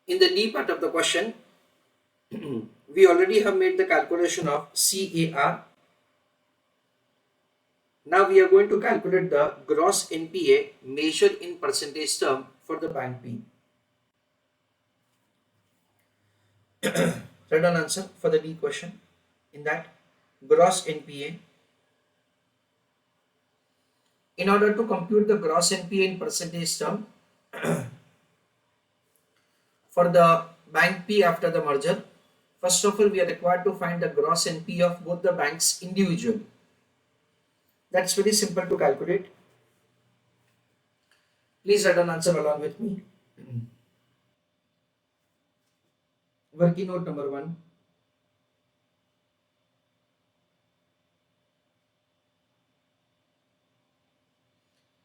In the D part of the question, we already have made the calculation of CAR. Now we are going to calculate the gross NPA measured in percentage term for the bank P. Write down answer for the D question. In that, gross NPA. In order to compute the gross NPA in percentage term for the bank P after the merger, first of all, we are required to find the gross NPA of both the banks individually. That's very simple to calculate. Please write an answer along with me. Working note number 1.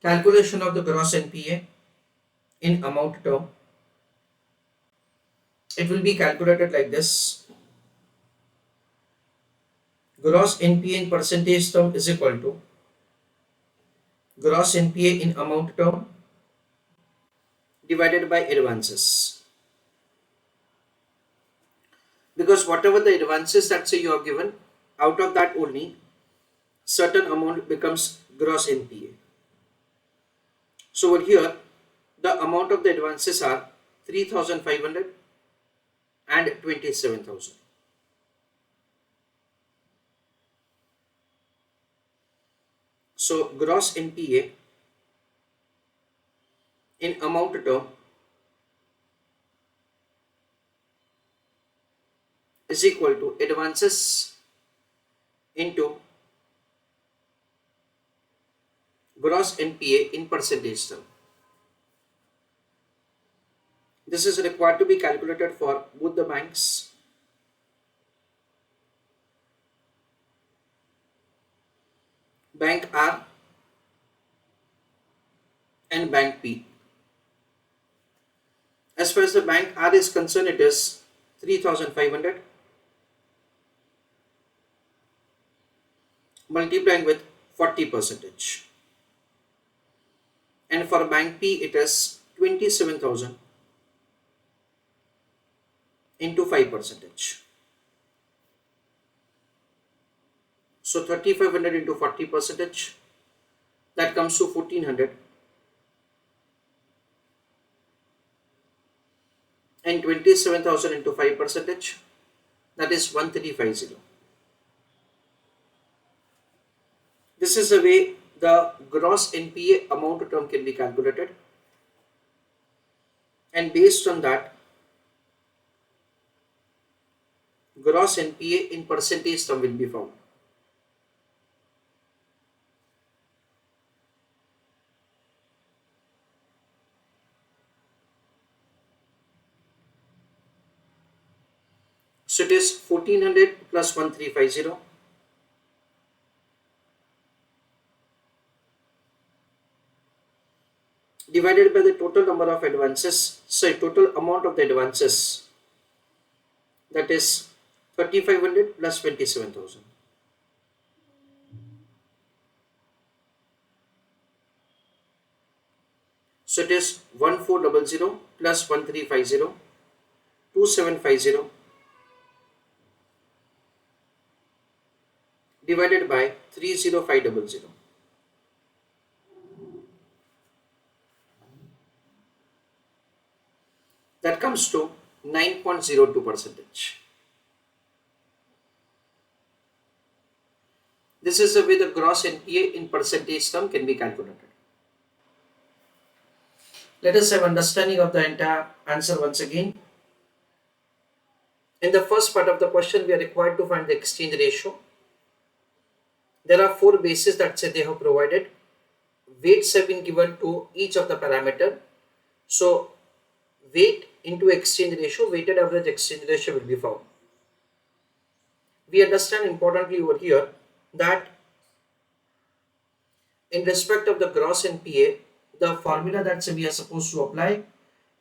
Calculation of the gross NPA in amount term. It will be calculated like this. Gross NPA in percentage term is equal to gross NPA in amount term divided by advances. Because whatever the advances that say you have given, out of that only certain amount becomes gross NPA. So over here, the amount of the advances are 3,500 and 27,000. So gross NPA in amount term is equal to advances into gross NPA in percentage term. This is required to be calculated for both the banks. Bank R and Bank P. As far as the Bank R is concerned, it is 3,500 multiplying with 40%. And for Bank P, it is 27,000 into 5%. So 3,500 into 40%, that comes to 1,400. And 27,000 into 5%, that is 1,350. This is the way the gross NPA amount term can be calculated. And based on that, gross NPA in percentage term will be found. So it is 1,400 plus 1,350 divided by the total number of advances, total amount of the advances, that is 3,500 plus 27,000. So it is 1,400 plus 1,350, 2,750 divided by 3,0500. That comes to 9.02%. This is the way the gross NPA in percentage term can be calculated. Let us have understanding of the entire answer once again. In the first part of the question, we are required to find the exchange ratio. There are 4 bases that say they have provided. Weights have been given to each of the parameter. So weight into exchange ratio, weighted average exchange ratio will be found. We understand importantly over here that in respect of the gross NPA, the formula that we are supposed to apply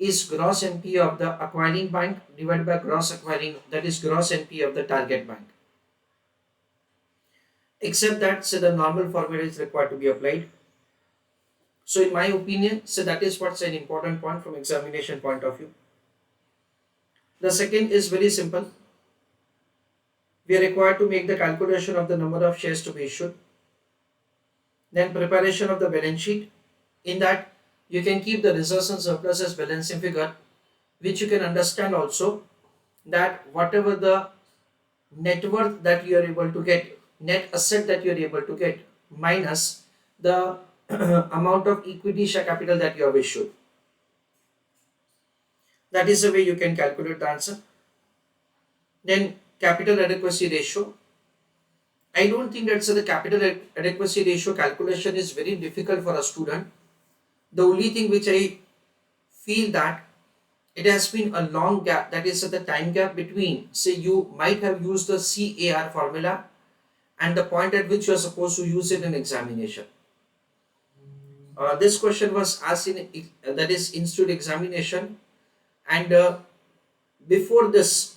is gross NPA of the acquiring bank divided by gross acquiring, that is gross NPA of the target bank. Except that the normal formula is required to be applied. So in my opinion, that is what's an important point from examination point of view. The second is very simple. We are required to make the calculation of the number of shares to be issued. Then preparation of the balance sheet. In that, you can keep the reserves and surpluses balancing figure, which you can understand also that whatever the net worth that you are able to get, net asset that you are able to get, minus the amount of equity share capital that you have issued. That is the way you can calculate the answer. Then capital adequacy ratio. I don't think that the capital adequacy ratio calculation is very difficult for a student. The only thing which I feel that it has been a long gap, that is the time gap between, say you might have used the CAR formula and the point at which you are supposed to use it in examination. This question was asked in that is institute examination, and before this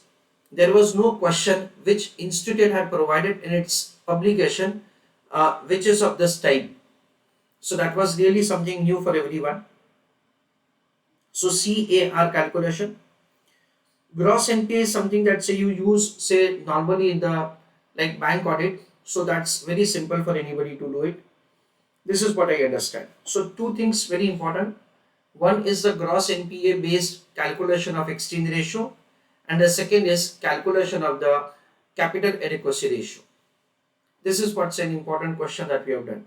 there was no question which institute had provided in its publication which is of this type. So that was really something new for everyone. So CAR calculation. Gross NPA is something that say you use say normally in the like bank audit. So that's very simple for anybody to do it. This is what I understand. So two things very important. One is the gross NPA based calculation of exchange ratio, and the second is calculation of the capital adequacy ratio. This is what's an important question that we have done.